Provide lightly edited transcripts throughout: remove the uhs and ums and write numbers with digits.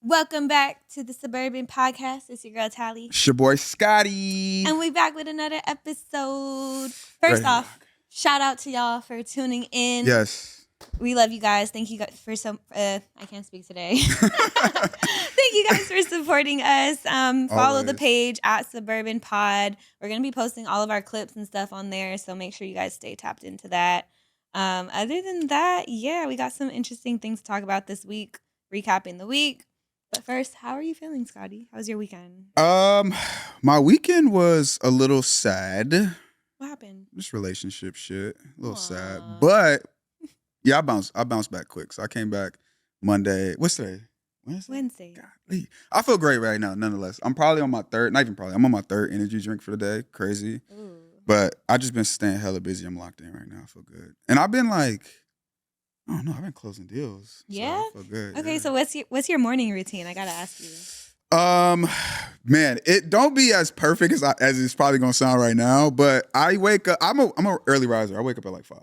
Welcome back to the Suburban Podcast. It's your girl, Tallie. It's your boy, Scottie. And we back with another episode. First off, shout out to y'all for tuning in. Yes. We love you guys. Thank you guys for I can't speak today. Thank you guys for supporting us. Follow the page at Suburban Pod. We're going to be posting all of our clips and stuff on there, so make sure you guys stay tapped into that. Other than that, yeah, we got some interesting things to talk about this week, recapping the week. But first, how are you feeling, Scottie? How was your weekend? My weekend was a little sad. What happened? Just relationship shit. A little sad. But yeah, I bounced back quick. So I came back Monday. What's today? Wednesday. Golly. I feel great right now, nonetheless. I'm probably on my third, not even probably, I'm on my third energy drink for the day. Crazy. Ooh. But I just been staying hella busy. I'm locked in right now. I feel good. And I've been like, I don't know. I've been closing deals. Yeah. So I feel good. Okay. Yeah. So what's your morning routine? I gotta ask you. Man, it don't be as perfect as it's probably gonna sound right now. But I wake up. I'm a early riser. I wake up at like 5.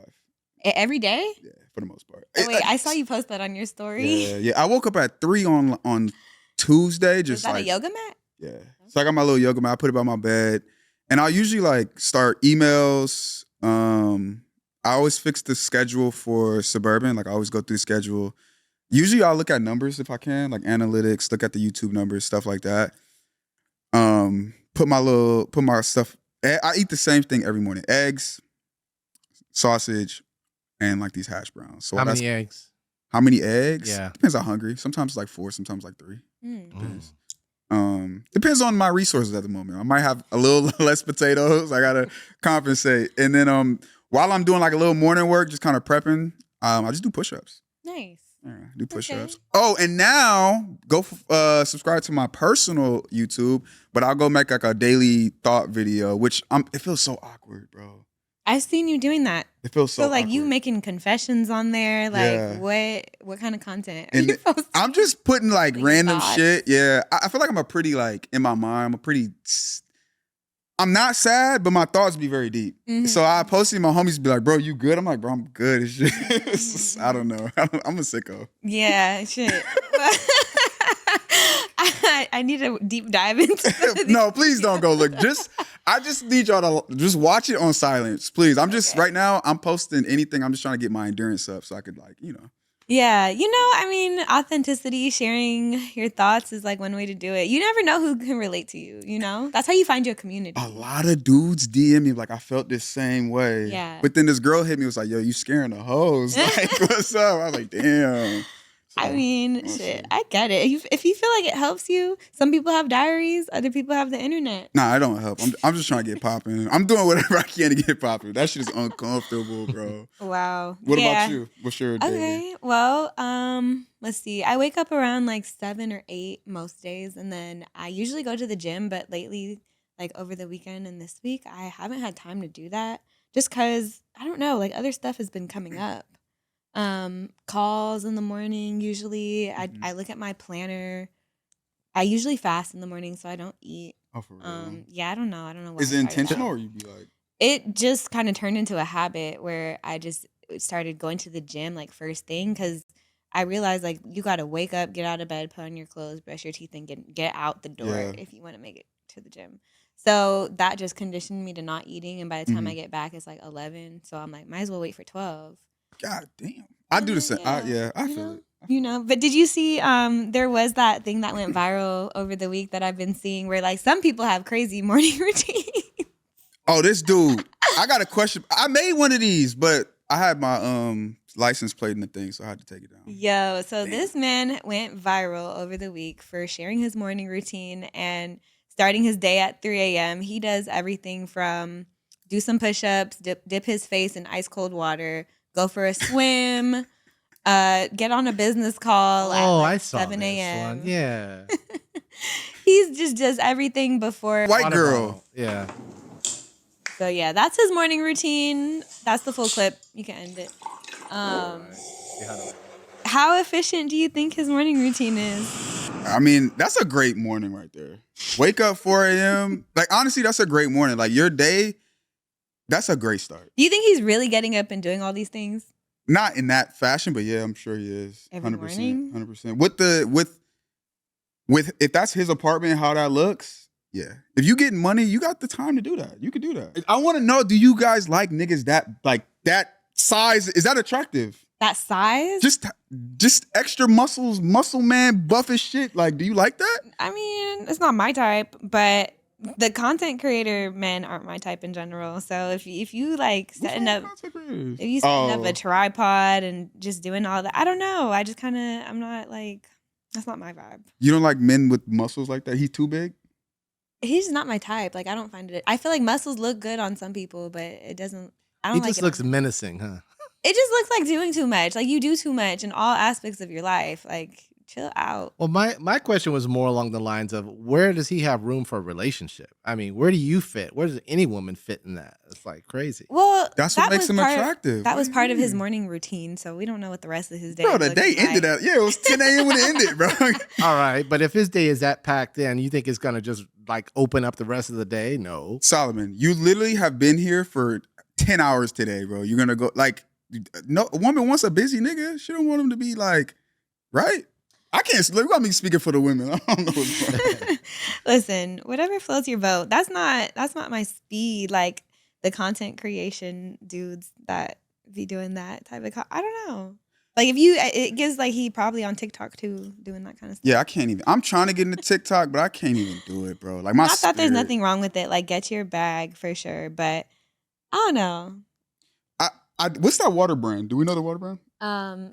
Every day? Yeah, for the most part. Oh, wait, I saw you post that on your story. Yeah. I woke up at 3 on Tuesday. Just Is that like a yoga mat? Yeah. So I got my little yoga mat. I put it by my bed, and I usually like start emails. I always fix the schedule for Suburban. Like I always go through the schedule. Usually I'll look at numbers if I can, like analytics, look at the YouTube numbers, stuff like that. Put my stuff. I eat the same thing every morning: eggs, sausage, and like these hash browns. So how many eggs? How many eggs? Yeah, depends how hungry. Sometimes like 4, sometimes like 3. Depends. Depends on my resources at the moment. I might have a little less potatoes. I gotta compensate, and then while I'm doing like a little morning work, just kind of prepping, I just do push-ups. Nice. Yeah, do push-ups. Okay. Oh, and now go subscribe to my personal YouTube, but I'll go make like a daily thought video, which it feels so awkward, bro. I've seen you doing that. It feels so like awkward. You making confessions on there. Like yeah. What kind of content are you posting? I'm just putting like random shit. Yeah. I feel like I'm a pretty like in my mind, I'm not sad, but my thoughts be very deep. Mm-hmm. So I posted, my homies be like, bro, you good? I'm like, bro, I'm good. It's just, I don't know. I'm a sicko. Yeah, shit. I need a deep dive into No, please don't go look. I just need y'all to just watch it on silence, please. Right now, I'm posting anything. I'm just trying to get my endurance up so I could Yeah, authenticity, sharing your thoughts is like one way to do it. You never know who can relate to you, That's how you find your community. A lot of dudes DM me like, I felt this same way. Yeah. But then this girl hit me, was like, yo, you scaring the hoes. Like, what's up? I was like, damn. So, shit, I get it. If you feel like it helps you, some people have diaries, other people have the internet. Nah, I don't help. I'm just trying to get popping. I'm doing whatever I can to get popping. That shit is uncomfortable, bro. Wow. What about you? What's your day? Okay, well, let's see. I wake up around like 7 or 8 most days, and then I usually go to the gym, but lately, like over the weekend and this week, I haven't had time to do that just because, I don't know, like other stuff has been coming up. Calls in the morning usually. I look at my planner. I usually fast in the morning, so I don't eat. Oh, for real? Yeah, I don't know why. Is it intentional, or you be like? It just kind of turned into a habit where I just started going to the gym like first thing, because I realized like you gotta wake up, get out of bed, put on your clothes, brush your teeth, and get out the door if you want to make it to the gym. So that just conditioned me to not eating, and by the time I get back, it's like 11. So I'm like, might as well wait for 12. God damn. I do the same. I feel it. But did you see there was that thing that went viral over the week that I've been seeing where like some people have crazy morning routines? Oh, this dude. I got a question. I made one of these, but I had my license plate in the thing, so I had to take it down. Yo, so this man went viral over the week for sharing his morning routine and starting his day at 3 a.m. He does everything from do some push-ups, dip his face in ice cold water, go for a swim, get on a business call at like 7 a.m. Yeah. He just does everything before. White girl. Yeah. So yeah, that's his morning routine. That's the full clip. You can end it. How efficient do you think his morning routine is? I mean, that's a great morning right there. Wake up 4 a.m. Like, honestly, that's a great morning. Like, your day, that's a great start. Do you think he's really getting up and doing all these things? Not in that fashion, but yeah, I'm sure he is. Every 100%. morning? 100%. With if that's his apartment, how that looks, yeah. If you getting money, you got the time to do that. You could do that. I want to know, do you guys like niggas that size? Is that attractive? That size? Just extra muscles, muscle man, buff as shit. Like, do you like that? I mean, it's not my type, but the content creator men aren't my type in general. So if you like setting up a tripod and just doing all that, I don't know. I just I'm not like, that's not my vibe. You don't like men with muscles like that? He's too big? He's not my type. Like, I don't find it. I feel like muscles look good on some people, but it doesn't. I don't like it. He just looks menacing, huh? It just looks like doing too much. Like, you do too much in all aspects of your life. Like, chill out. Well, my question was more along the lines of, where does he have room for a relationship? I mean, where do you fit? Where does any woman fit in that? It's like crazy. Well, that's what makes him attractive. That was part of his morning routine, so we don't know what the rest of his day. Bro, the day ended at it was 10 a.m. when it ended, bro. All right, but if his day is that packed in, you think it's gonna just like open up the rest of the day? No, Solomon, you literally have been here for 10 hours today, bro. You're gonna go like. No, a woman wants a busy nigga. She don't want him to be like, right? I can't. Look, I'm speaking for the women. I don't know what's Listen, whatever floats your boat. That's not my speed. Like the content creation dudes that be doing that type of. I don't know. Like it gives like he probably on TikTok too, doing that kind of stuff. Yeah, I can't even. I'm trying to get into TikTok, but I can't even do it, bro. Like my. Not that there's nothing wrong with it. Like get your bag for sure, but I don't know. What's that water brand? Do we know the water brand?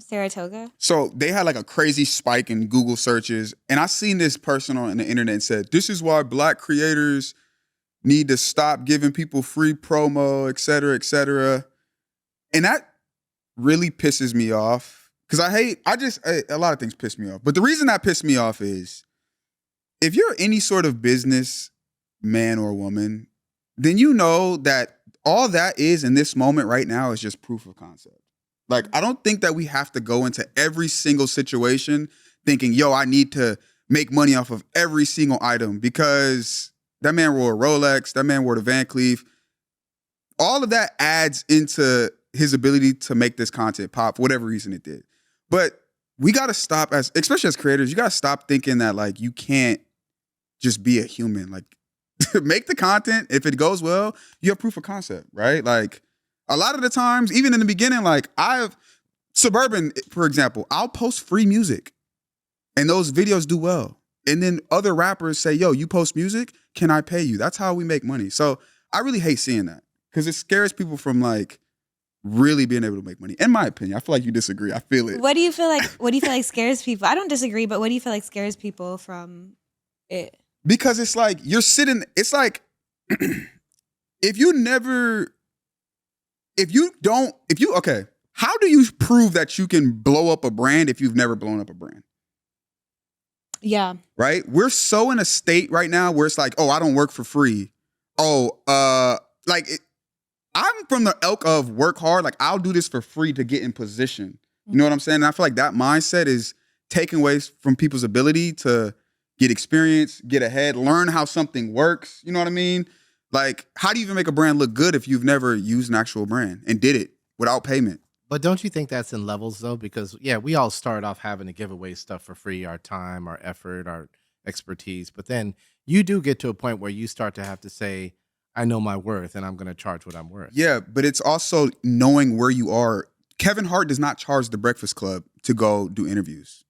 Saratoga. So they had like a crazy spike in Google searches. And I seen this person on the internet and said, this is why Black creators need to stop giving people free promo, et cetera, et cetera. And that really pisses me off. Because a lot of things piss me off. But the reason that pissed me off is if you're any sort of business man or woman, then you know that all that is in this moment right now is just proof of concept. Like, I don't think that we have to go into every single situation thinking, yo, I need to make money off of every single item because that man wore a Rolex, that man wore the Van Cleef. All of that adds into his ability to make this content pop for whatever reason it did. But we got to stop, especially as creators, you got to stop thinking that like you can't just be a human. Like, make the content. If it goes well, you have proof of concept, right? Like a lot of the times, even in the beginning, like Suburban, for example, I'll post free music and those videos do well. And then other rappers say, yo, you post music, can I pay you? That's how we make money. So I really hate seeing that because it scares people from like really being able to make money. In my opinion, I feel like you disagree. I feel it. What do you feel like scares people? I don't disagree, but what do you feel like scares people from it? Because it's like you're sitting, it's like how do you prove that you can blow up a brand if you've never blown up a brand? Yeah. Right? We're so in a state right now where it's like, oh, I don't work for free. I'm from the ilk of work hard. Like I'll do this for free to get in position. You know what I'm saying? And I feel like that mindset is taking away from people's ability to get experience, get ahead, learn how something works. You know what I mean? Like, how do you even make a brand look good if you've never used an actual brand and did it without payment? But don't you think that's in levels though? Because yeah, we all start off having to give away stuff for free, our time, our effort, our expertise. But then you do get to a point where you start to have to say, I know my worth and I'm going to charge what I'm worth. Yeah, but it's also knowing where you are. Kevin Hart does not charge the Breakfast Club to go do interviews.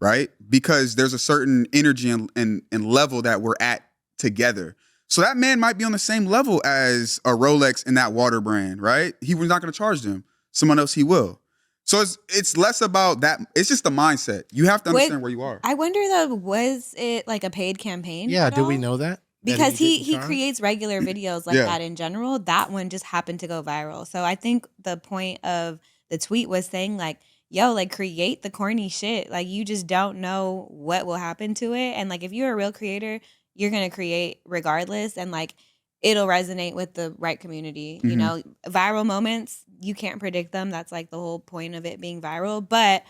Right? Because there's a certain energy and level that we're at together. So that man might be on the same level as a Rolex and that water brand, right? He was not going to charge them. Someone else he will. So it's less about that. It's just the mindset. You have to understand where you are. I wonder though, was it like a paid campaign? Yeah, do we know that? Because he creates regular videos like that in general. That one just happened to go viral. So I think the point of the tweet was saying like, yo, like create the corny shit. Like you just don't know what will happen to it. And like if you're a real creator, you're going to create regardless. And like it'll resonate with the right community. You know, viral moments, you can't predict them. That's like the whole point of it being viral. But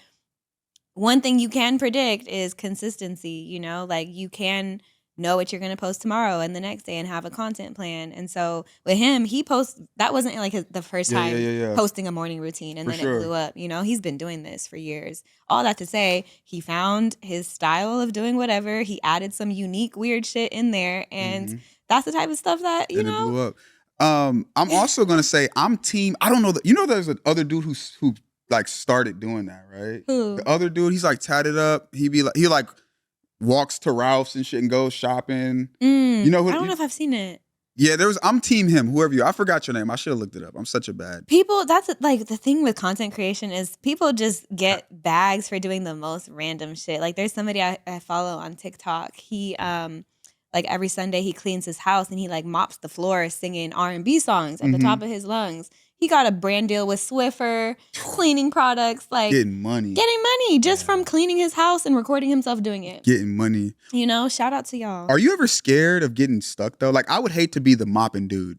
one thing you can predict is consistency, you know, like you can know what you're going to post tomorrow and the next day and have a content plan. And so with him, he posts, that wasn't like the first time posting a morning routine and then it blew up. You know, he's been doing this for years. All that to say, he found his style of doing whatever. He added some unique weird shit in there, and that's the type of stuff that, you know. It blew up. I'm also going to say I'm team, I don't know, you know there's another dude who like started doing that, right? Who? The other dude, he's like tatted up. He like walks to Ralph's and shit and goes shopping. You know who? I don't know if I've seen it. Yeah, I'm team him, whoever you. I forgot your name. I should have looked it up. I'm such a bad. People, that's like the thing with content creation is people just get bags for doing the most random shit. Like there's somebody I follow on TikTok. He like every Sunday he cleans his house and he like mops the floor singing R&B songs at the top of his lungs. He got a brand deal with Swiffer, cleaning products, like getting money just from cleaning his house and recording himself doing it. Getting money. You know, shout out to y'all. Are you ever scared of getting stuck though? Like I would hate to be the mopping dude.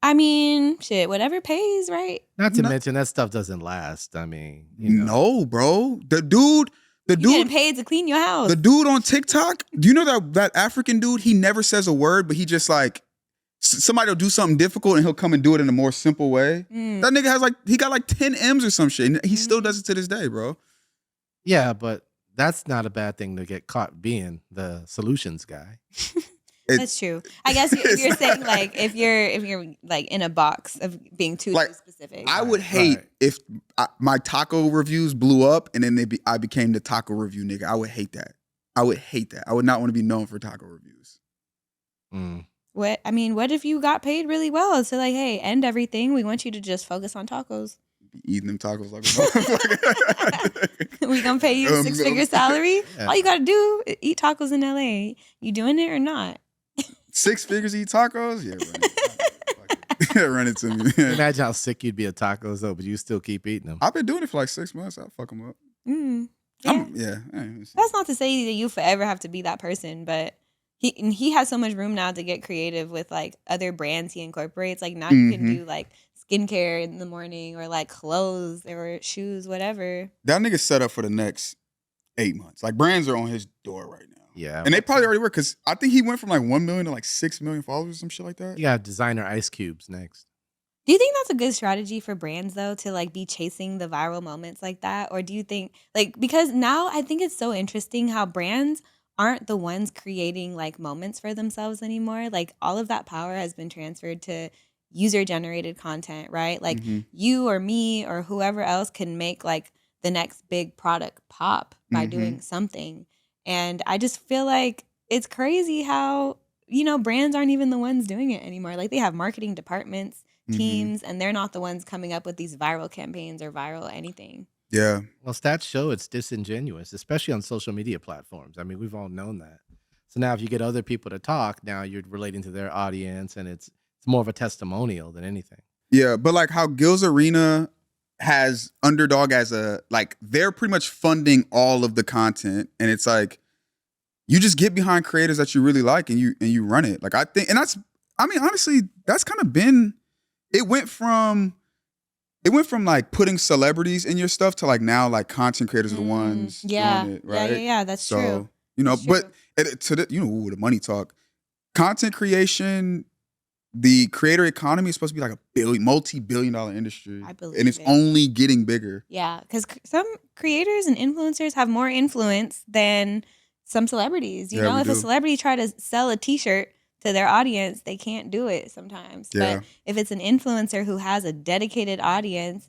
I mean, shit, whatever pays, right? Not to mention that stuff doesn't last. I mean, you know. No, bro. The dude getting paid to clean your house. The dude on TikTok, do you know that African dude? He never says a word, but he just like somebody will do something difficult and he'll come and do it in a more simple way. That nigga has he got like 10 M's or some shit. And he still does it to this day, bro. Yeah, but that's not a bad thing to get caught being the solutions guy. That's true. I guess if you're saying like if you're like in a box of being too specific. I would hate if my taco reviews blew up and then I became the taco review nigga. I would hate that. I would not want to be known for taco reviews. What if you got paid really well? So like, hey, end everything. We want you to just focus on tacos. Eating them tacos like a motherfucker. We gonna pay you a 6-figure salary. Yeah. All you gotta do is eat tacos in LA. You doing it or not? 6 figures eat tacos? Yeah, run it to me. Imagine how sick you'd be of tacos though, but you still keep eating them. I've been doing it for like 6 months. I'll fuck them up. Yeah. That's not to say that you forever have to be that person, but he has so much room now to get creative with like other brands he incorporates. Like now you can do like skincare in the morning or like clothes or shoes, whatever. That nigga's set up for the next 8 months. Like brands are on his door right now. Yeah. And they probably already work because I think he went from like 1 million to like 6 million followers or some shit like that. You got designer ice cubes next. Do you think that's a good strategy for brands though, to like be chasing the viral moments like that? Or do you think like, because now I think it's so interesting how brands aren't the ones creating like moments for themselves anymore. Like all of that power has been transferred to user generated content, right? Like you or me or whoever else can make like the next big product pop by doing something. And I just feel like it's crazy how, you know, brands aren't even the ones doing it anymore. Like they have marketing departments, teams, and they're not the ones coming up with these viral campaigns or viral anything. Yeah. Well, stats show it's disingenuous, especially on social media platforms. I mean, we've all known that. So now if you get other people to talk, now you're relating to their audience and it's more of a testimonial than anything. Yeah, but like how Gil's Arena has Underdog as they're pretty much funding all of the content, and it's like you just get behind creators that you really like and you run it. Like I think, and honestly, that's kind of been, it went from like putting celebrities in your stuff to like now like content creators are the ones doing it, right? Yeah, that's true. You know, but the money talk, content creation, the creator economy is supposed to be like a multi-billion-dollar industry. I believe and it's only getting bigger. Yeah, because some creators and influencers have more influence than some celebrities. You know, if a celebrity try to sell a t-shirt to their audience, they can't do it sometimes. Yeah. But if it's an influencer who has a dedicated audience,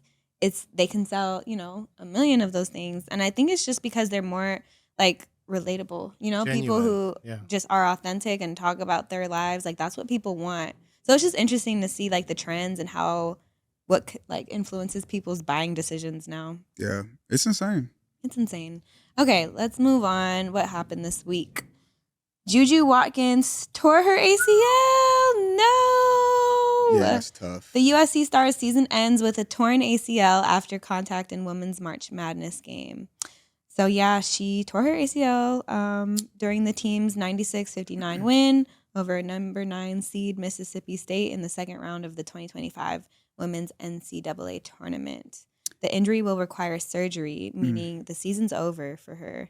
they can sell, you know, 1 million of those things. And I think it's just because they're more like relatable, you know, genuine. People who just are authentic and talk about their lives. Like that's what people want. So it's just interesting to see like the trends and what like influences people's buying decisions now. Yeah, it's insane. It's insane. Okay, let's move on. What happened this week? Juju Watkins tore her ACL. No. Yeah, that's tough. The USC Stars season ends with a torn ACL after contact in Women's March Madness game. So yeah, she tore her ACL during the team's 96-59 win over number 9 seed Mississippi State in the second round of the 2025 Women's NCAA tournament. The injury will require surgery, meaning the season's over for her.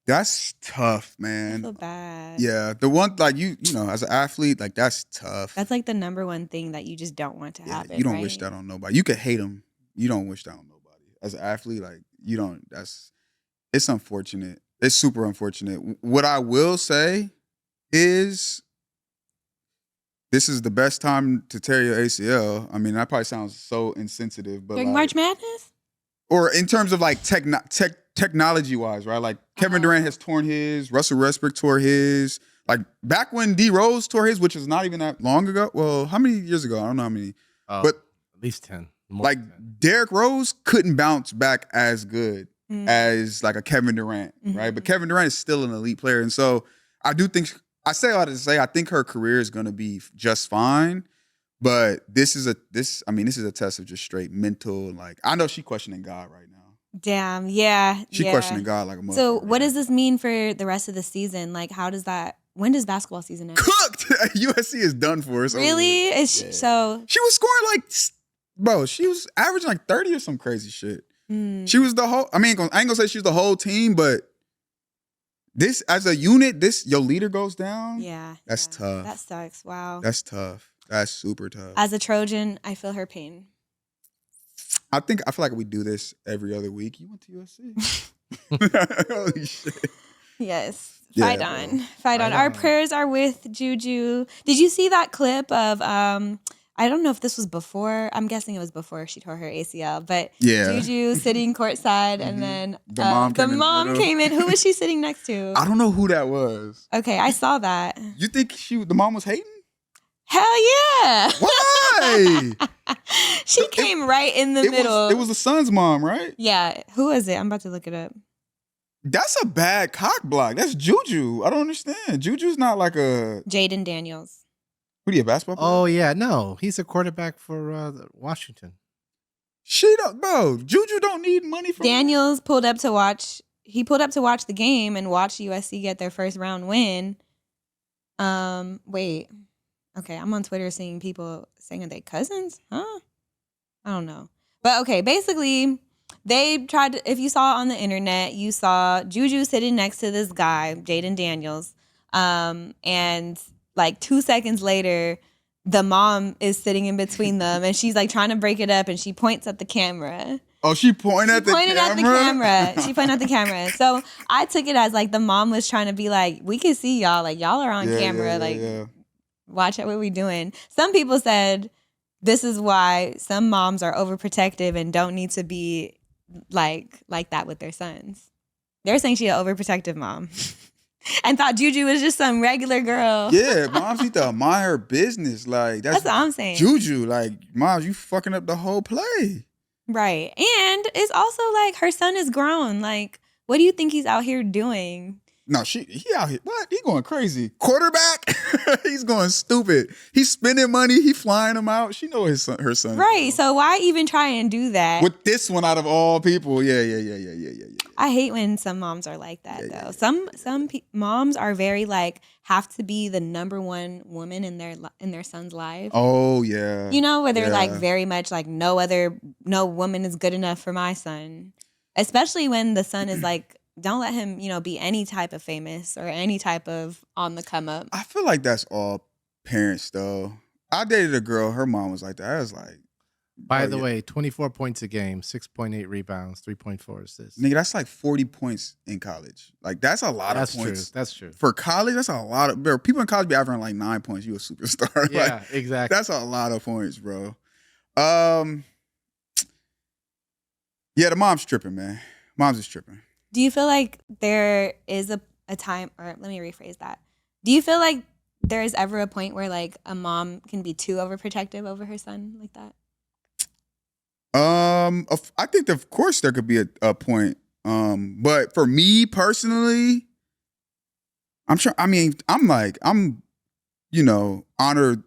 That's tough, I man. feel bad. Yeah, the one like you know, as an athlete, like that's tough. That's like the number one thing that you just don't want to Yeah, happen. you don't right? wish that on nobody. You could hate them. You don't wish that on nobody. As an athlete, like you don't. It's unfortunate. It's super unfortunate. What I will say is, this is the best time to tear your ACL. I mean, that probably sounds so insensitive, but During like, March Madness? or in terms of like technology wise, right? Like Kevin Durant has torn his, Russell Westbrook tore his. Like back when D Rose tore his, which is not even that long ago. Well, how many years ago? I don't know how many. But at least 10. Like 10. Derrick Rose couldn't bounce back as good as like a Kevin Durant, right? But Kevin Durant is still an elite player, and so I do think I say all that to say I think her career is going to be just fine. But this is a test of just straight mental. Like I know she questioning God right now. Damn, yeah. She questioning God like a motherfucker. So what does this mean for the rest of the season? Like when does basketball season end? Cooked. USC is done for us. Really? So she was scoring like, bro, she was averaging like 30 or some crazy shit. She was the whole. I mean, I ain't gonna say she's the whole team, but this as a unit, your leader goes down. Yeah, that's tough. That sucks. Wow, that's tough. That's super tough. As a Trojan, I feel her pain. I feel like we do this every other week. You went to USC. Holy shit. Yes. Fight on. Our prayers are with Juju. Did you see that clip of I don't know if this was before. I'm guessing it was before she tore her ACL. But Juju sitting courtside, and then the mom came in. Who was she sitting next to? I don't know who that was. Okay, I saw that. You think the mom was hating? Hell yeah! Why? She came right in the middle. It was the son's mom, right? Yeah. Who is it? I'm about to look it up. That's a bad cock block. That's Juju. I don't understand. Juju's not like a Jaden Daniels. Who do you have, basketball player? Oh yeah, no, he's a quarterback for Washington. Bro. Juju don't need money from Daniels pulled up to watch. He pulled up to watch the game and watch USC get their first round win. Wait. Okay, I'm on Twitter seeing people saying they cousins. Huh? I don't know. But okay, basically, they tried to. If you saw on the internet, you saw Juju sitting next to this guy, Jaden Daniels, and like 2 seconds later, the mom is sitting in between them, and she's like trying to break it up, and she points at the camera. Oh, she pointed at the camera? She pointed at the camera. So I took it as like the mom was trying to be like, we can see y'all, like y'all are on camera, watch out what we doing. Some people said this is why some moms are overprotective and don't need to be like that with their sons. They're saying she's an overprotective mom. And thought Juju was just some regular girl. Yeah, moms need to mind her business. Like that's what I'm saying. Juju, like, moms, you fucking up the whole play. Right. And it's also like her son is grown. Like, what do you think he's out here doing? No, he out here. What? He going crazy. Quarterback? He's going stupid. He's spending money. He flying them out. She know her son. Right. So why even try and do that? With this one out of all people. Yeah. I hate when some moms are like that, though. Some moms are very like have to be the number one woman in their son's life. Oh yeah. You know, where they're like very much like no woman is good enough for my son, especially when the son is like. Don't let him, be any type of famous or any type of on the come up. I feel like that's all parents, though. I dated a girl. Her mom was like that. I was like, by the way, 24 points a game, 6.8 rebounds, 3.4 assists. Nigga, that's like 40 points in college. Like that's a lot of points. That's true. For college, that's a lot of. Bro, people in college be averaging like 9 points. You a superstar. Yeah, like, exactly. That's a lot of points, bro. Yeah, the mom's tripping, man. Mom's is tripping. Do you feel like there is a time, or let me rephrase that. Do you feel like there is ever a point where like a mom can be too overprotective over her son like that? I think of course there could be a point. But for me personally, I'm sure. I mean, I'm honor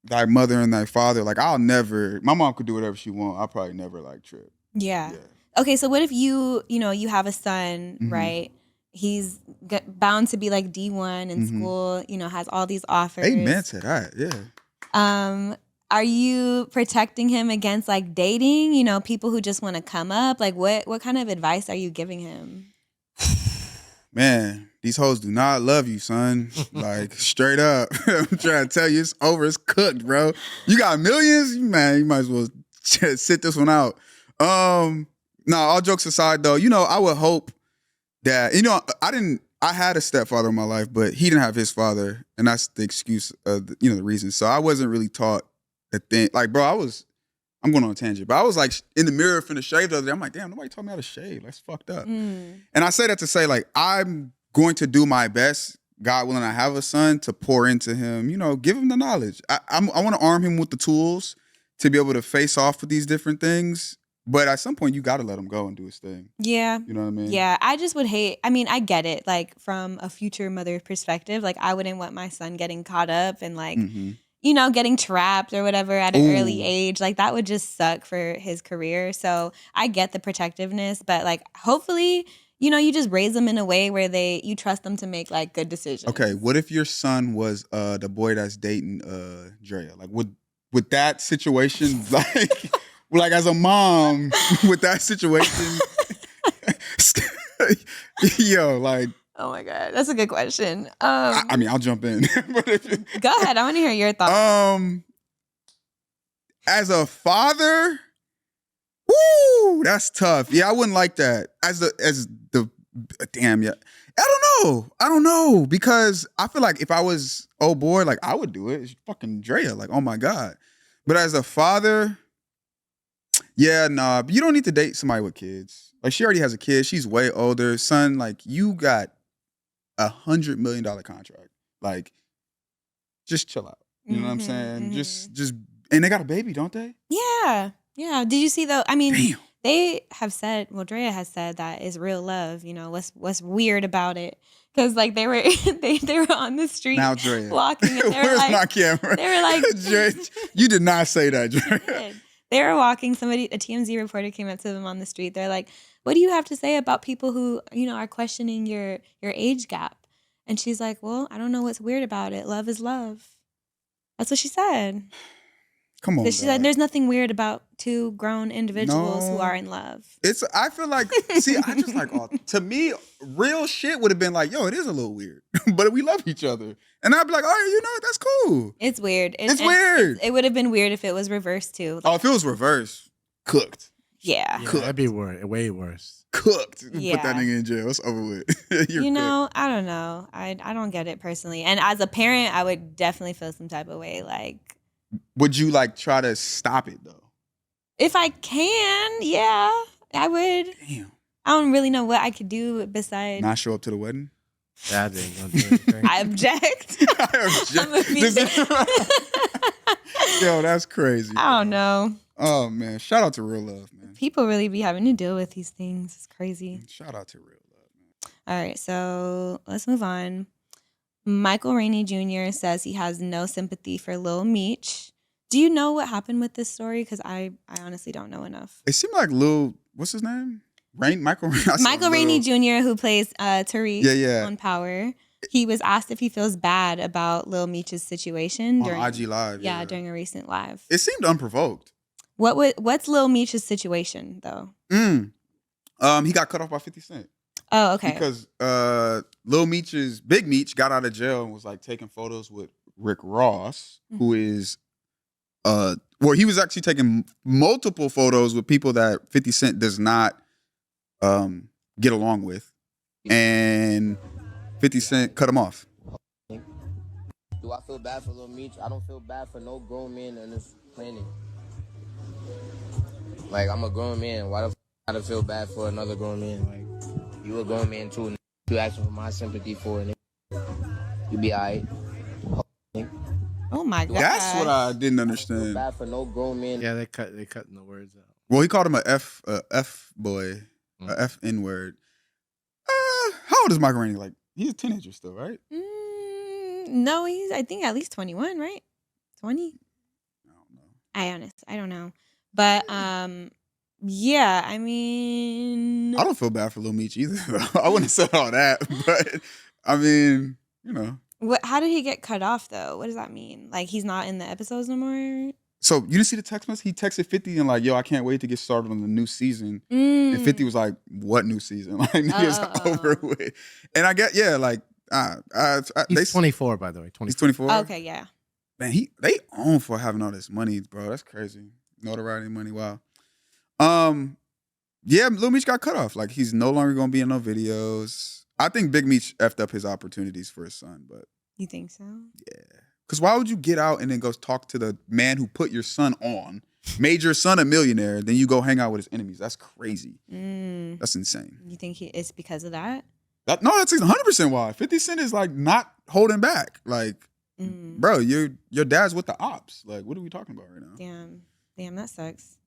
thy mother and thy father. Like I'll never. My mom could do whatever she want. I'll probably never like trip. Yeah. Okay, so what if you have a son, right? He's bound to be like D1 in school, has all these offers. Amen to that, yeah. Are you protecting him against like dating, people who just want to come up? Like what kind of advice are you giving him? man, these hoes do not love you, son. Like, straight up. I'm trying to tell you, it's over. It's cooked, bro. You got millions? Man, you might as well sit this one out. No, all jokes aside, though, I would hope that, I had a stepfather in my life, but he didn't have his father. And that's the excuse of, the reason. So I wasn't really taught the thing. Like, bro, I'm going on a tangent, but I was like in the mirror finna shave the other day. I'm like, damn, nobody taught me how to shave. That's fucked up. And I say that to say, like, I'm going to do my best, God willing, I have a son, to pour into him, give him the knowledge. I want to arm him with the tools to be able to face off with these different things. But at some point, you got to let him go and do his thing. Yeah. You know what I mean? Yeah. I just would hate, I get it. Like, from a future mother perspective, like, I wouldn't want my son getting caught up and, like, getting trapped or whatever at an early age. Like, that would just suck for his career. So I get the protectiveness, but, like, hopefully, you just raise them in a way where you trust them to make, like, good decisions. Okay. What if your son was the boy that's dating Drea? Like, would that situation, like as a mom, with that situation, yo, like. Oh my God, that's a good question. I'll jump in. Go ahead. I want to hear your thoughts. As a father, woo, that's tough. Yeah, I wouldn't like that. Damn, yeah. I don't know because I feel like if I was old boy, like I would do it. It's fucking Drea, like, oh my God. But as a father, yeah, nah. But you don't need to date somebody with kids. Like, she already has a kid. She's way older. Son, like, you got $100 million contract. Like, just chill out. You know what I'm saying? Just, and they got a baby, don't they? Yeah. Did you see though? Damn. They have said, Drea has said that is real love. What's weird about it? Because like they were they were on the street now, Drea, walking. And they were where's like, my camera? They were like, Drea, you did not say that, Drea. They were walking. A TMZ reporter came up to them on the street. They're like, "What do you have to say about people who are questioning your age gap?" And she's like, "Well, I don't know what's weird about it. Love is love." That's what she said. Come on. She said, "There's nothing weird about two grown individuals who are in love." I feel like, see, I just like, to me, real shit would have been like, yo, it is a little weird, but we love each other. And I'd be like, oh, that's cool. It's weird. It's weird. It would have been weird if it was reversed too. If it was reversed, cooked. Yeah. That'd be way worse. Cooked. Yeah. Put that nigga in jail. It's over with. I don't know. I don't get it personally. And as a parent, I would definitely feel some type of way. Like, would you like try to stop it though? If I can, yeah, I would. Damn. I don't really know what I could do besides not show up to the wedding. That ain't gonna do anything. I object. Yo, that's crazy. I don't know. Oh man, shout out to real love, man. People really be having to deal with these things. It's crazy. Shout out to real love, man. All right, so let's move on. Michael Rainey Jr. says he has no sympathy for Lil Meech. Do you know what happened with this story? Because I honestly don't know enough. It seemed like what's his name? Michael Rainey Jr., who plays Tariq on Power. He was asked if he feels bad about Lil Meech's situation during IG Live. Yeah, during a recent live. It seemed unprovoked. What's Lil Meech's situation though? He got cut off by 50 Cent. Oh, okay. Because Big Meech got out of jail and was like taking photos with Rick Ross, who is he was actually taking multiple photos with people that 50 Cent does not get along with. And 50 Cent cut him off. Do I feel bad for Lil Meech? I don't feel bad for no grown man on this planet. Like, I'm a grown man. Why the f*** I gotta feel bad for another grown man? Like, you a grown man too. You asking for my sympathy for it. You be alright. Oh my God. That's what I didn't understand. Bad for no grown man. Yeah, they cutting the words out. Well, he called him a F boy, a F N word. How old is Michael Rainey? Like, he's a teenager still, right? No, he's I think at least 21, right? 20? I don't know. I don't know. But yeah, I mean, I don't feel bad for Lil Meech either. I wouldn't have said all that, but I mean, how did he get cut off though? What does that mean? Like, he's not in the episodes no more? So you didn't see the text message? He texted 50 and like, yo, I can't wait to get started on the new season. And 50 was like, what new season? Like, niggas over with. And I get, yeah, like, he's 24, by the way. 24. He's 24? Okay, yeah. Man, they own for having all this money, bro. That's crazy. Notoriety money, wow. Yeah, Lil Meech got cut off. Like, he's no longer going to be in no videos. I think Big Meech effed up his opportunities for his son, but. You think so? Yeah. Because why would you get out and then go talk to the man who put your son on, made your son a millionaire, then you go hang out with his enemies? That's crazy. That's insane. You think it's because of that? No, that's 100% why. 50 Cent is like not holding back. Like, bro, your dad's with the ops. Like, what are we talking about right now? Damn, that sucks.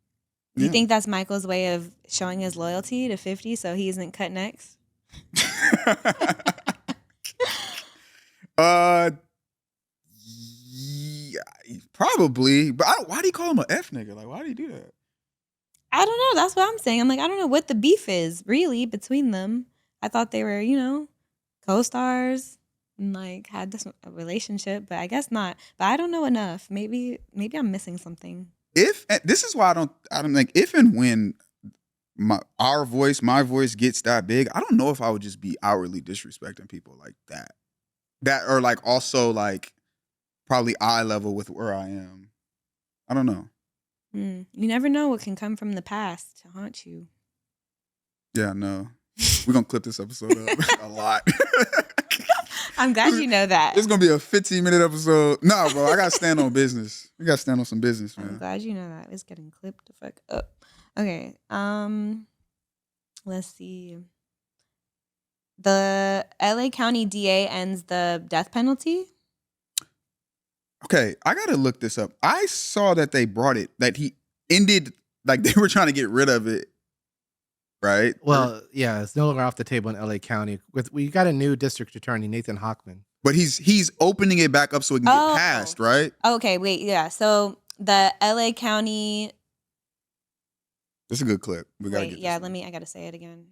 Do you think that's Michael's way of showing his loyalty to 50 so he isn't cut next? Yeah, probably. But why do you call him an F nigga? Like, why do you do that? I don't know. That's what I'm saying. I'm like, I don't know what the beef is really between them. I thought they were, co-stars and like had this relationship, but I guess not. But I don't know enough. Maybe I'm missing something. This is why I don't think if and when my voice gets that big, I don't know if I would just be outwardly disrespecting people like that. That or like also like probably eye level with where I am. I don't know. You never know what can come from the past to haunt you. Yeah, no. We're going to clip this episode up a lot. I'm glad you know that. It's going to be a 15-minute episode. No, bro, I got to stand on business. We got to stand on some business, man. I'm glad you know that. It's getting clipped the fuck up. Okay. Let's see. The LA County DA ends the death penalty. Okay, I got to look this up. I saw that they brought it, that he ended, like they were trying to get rid of it, right? Well, yeah, it's no longer off the table in LA County. We got a new district attorney, Nathan Hochman. But he's opening it back up so it can get passed, right? Okay, wait, yeah. So the LA County. That's a good clip. We gotta get. Yeah, I gotta say it again.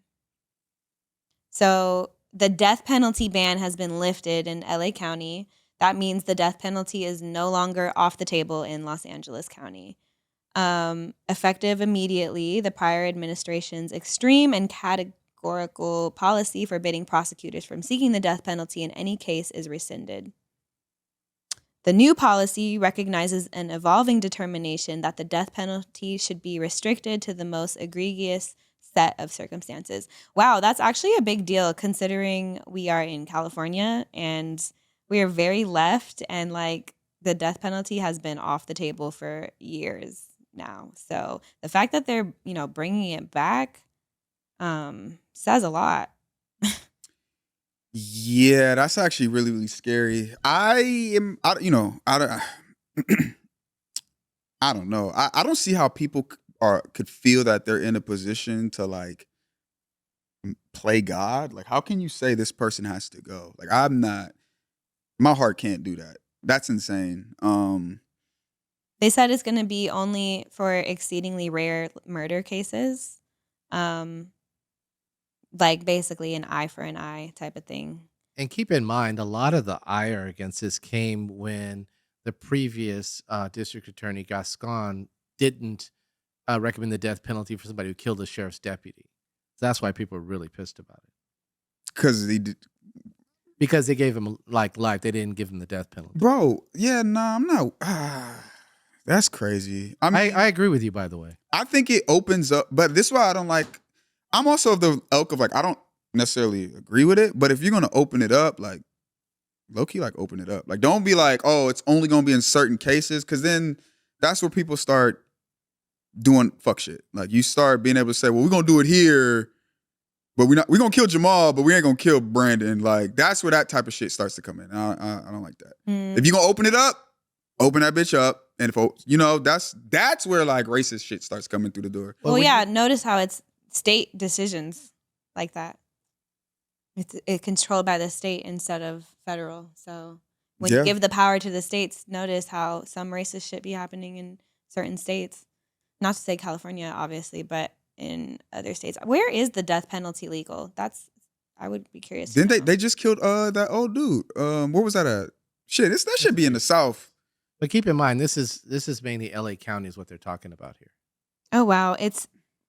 So the death penalty ban has been lifted in LA County. That means the death penalty is no longer off the table in Los Angeles County. Effective immediately, the prior administration's extreme and categorical policy forbidding prosecutors from seeking the death penalty in any case is rescinded. The new policy recognizes an evolving determination that the death penalty should be restricted to the most egregious set of circumstances. Wow, that's actually a big deal considering we are in California and we are very left, and like the death penalty has been off the table for years now. So the fact that they're, bringing it back says a lot. Yeah, that's actually really, really scary. I don't know. I don't see how people could feel that they're in a position to like play God. Like, how can you say this person has to go? Like, I'm not. My heart can't do that. That's insane. They said it's going to be only for exceedingly rare murder cases. Like basically an eye for an eye type of thing. And keep in mind, a lot of the ire against this came when the previous district attorney, Gascon, didn't recommend the death penalty for somebody who killed a sheriff's deputy. So that's why people are really pissed about it. Because they gave him like life. They didn't give him the death penalty. Bro, yeah, nah, I'm not. That's crazy. I agree with you, by the way. I think it opens up, but this is why I don't like. I'm also of the ilk of like, I don't necessarily agree with it, but if you're going to open it up, like low-key, like open it up. Like, don't be like, oh, it's only going to be in certain cases, because then that's where people start doing fuck shit. Like, you start being able to say, well, we're going to do it here, but we're going to kill Jamal, but we ain't going to kill Brandon. Like, that's where that type of shit starts to come in. I don't like that. If you're going to open it up, open that bitch up. And if, that's where like racist shit starts coming through the door. Well, yeah, notice how it's state decisions like that. It's controlled by the state instead of federal. So when you give the power to the states, notice how some racist shit be happening in certain states. Not to say California, obviously, but in other states. Where is the death penalty legal? I would be curious. Didn't they just killed that old dude? Where was that at? Shit, that should be in the South. But keep in mind, this is mainly LA County is what they're talking about here. Oh, wow.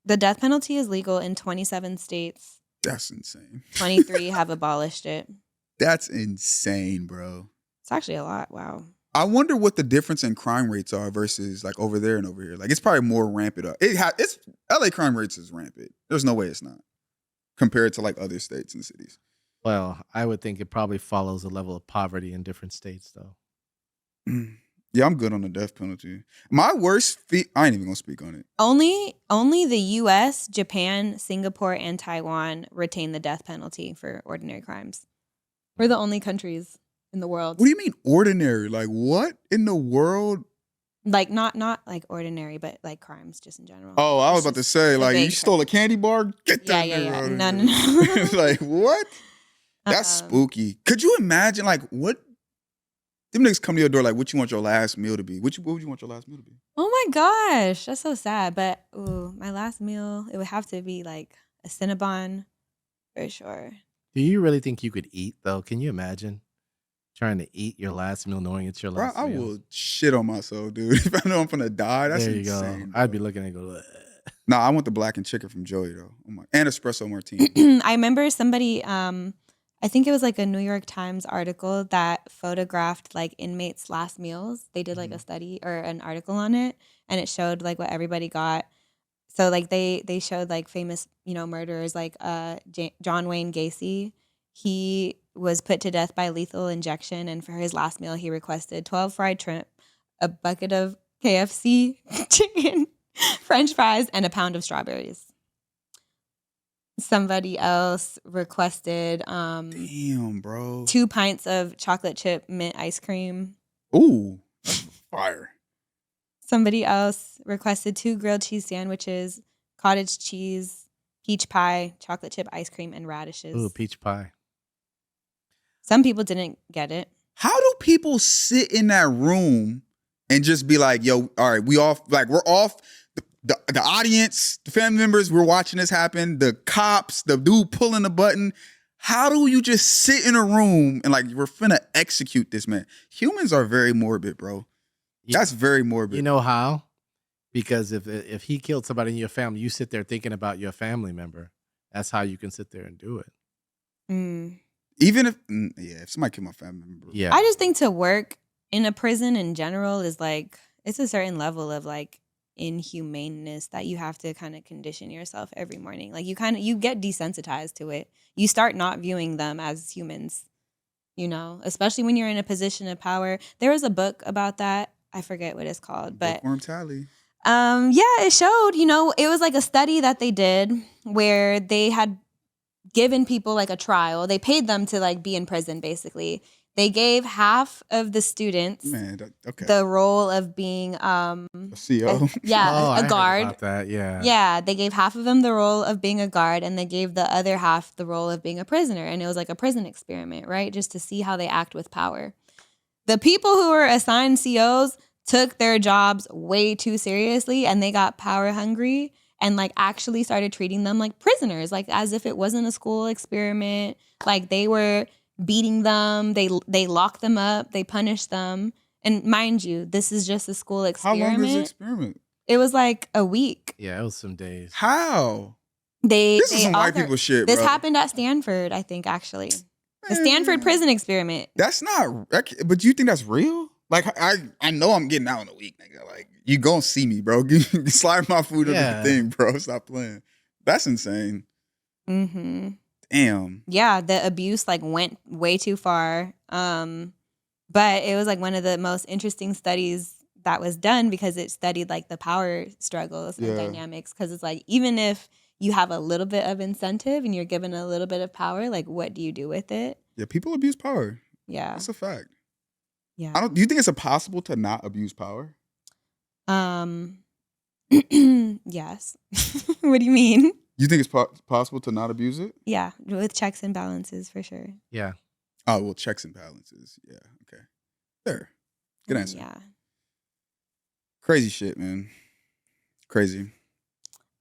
The death penalty is legal in 27 states. That's insane. 23 have abolished it. That's insane, bro. It's actually a lot. Wow. I wonder what the difference in crime rates are versus like over there and over here. Like it's probably more rampant up. It's LA crime rates is rampant. There's no way it's not compared to like other states and cities. Well, I would think it probably follows the level of poverty in different states, though. Yeah, I'm good on the death penalty. My worst I ain't even gonna speak on it. Only the U.S., Japan, Singapore, and Taiwan retain the death penalty for ordinary crimes. We're the only countries in the world. What do you mean ordinary? Like what in the world? Like not like ordinary, but like crimes just in general. Oh, I was about to say like you stole a candy bar. Get that. Yeah. No. Like what? That's spooky. Could you imagine like what? Them niggas come to your door like, what you want your last meal to be? What would you want your last meal to be? Oh my gosh, that's so sad. But my last meal, it would have to be like a Cinnabon for sure. Do you really think you could eat though? Can you imagine trying to eat your last meal knowing it's your last meal? I will shit on myself, dude. If I know I'm gonna die, that's there you insane. Go. Bro. I'd be looking and go. Nah, I want the black and chicken from Joey though. And espresso martini. I remember somebody. I think it was like a New York Times article that photographed like inmates' last meals. They did like a study or an article on it, and it showed like what everybody got. So like they showed like famous murderers like John Wayne Gacy. He was put to death by lethal injection, and for his last meal he requested 12 fried shrimp, a bucket of KFC chicken, French fries, and a pound of strawberries. Somebody else requested damn, bro. 2 pints of chocolate chip mint ice cream. Ooh, fire. Somebody else requested 2 grilled cheese sandwiches, cottage cheese, peach pie, chocolate chip ice cream, and radishes. Ooh, peach pie. Some people didn't get it. How do people sit in that room and just be like, yo, all right, we're off. The audience, the family members, we're watching this happen. The cops, the dude pulling the button. How do you just sit in a room and like, we're finna execute this man? Humans are very morbid, bro. That's very morbid. You know how? Because if he killed somebody in your family, you sit there thinking about your family member. That's how you can sit there and do it. Even if somebody killed my family member. Yeah. I just think to work in a prison in general is like, it's a certain level of like inhumaneness that you have to kind of condition yourself every morning. Like you get desensitized to it. You start not viewing them as humans, especially when you're in a position of power. There was a book about that. I forget what it's called, but Bookworm Tally. It showed, it was like a study that they did where they had given people like a trial. They paid them to like be in prison basically. They gave half of the students the role of being a CO. A guard. About that, yeah. Yeah, they gave half of them the role of being a guard, and they gave the other half the role of being a prisoner. And it was like a prison experiment, right? Just to see how they act with power. The people who were assigned COs took their jobs way too seriously, and they got power hungry and like actually started treating them like prisoners, like as if it wasn't a school experiment. Like they were beating them, they locked them up, they punished them. And mind you, this is just a school experiment. How long is the experiment? It was like a week. Yeah, it was some days. How? This is some white people shit, bro. This happened at Stanford, I think, actually. The Stanford prison experiment. That's not, but do you think that's real? Like, I know I'm getting out in a week, nigga. Like, you gonna see me, bro. Slide my food under the thing, bro. Stop playing. That's insane. Mm-hmm. Damn. Yeah, the abuse like went way too far. But it was like one of the most interesting studies that was done because it studied like the power struggles and dynamics. Because it's like, even if you have a little bit of incentive and you're given a little bit of power, like what do you do with it? Yeah, people abuse power. Yeah. That's a fact. Yeah. Do you think it's possible to not abuse power? Yes. What do you mean? You think it's possible to not abuse it? Yeah, with checks and balances for sure. Yeah. Oh, well, checks and balances. Yeah, okay. There. Good answer. Yeah. Crazy shit, man. Crazy.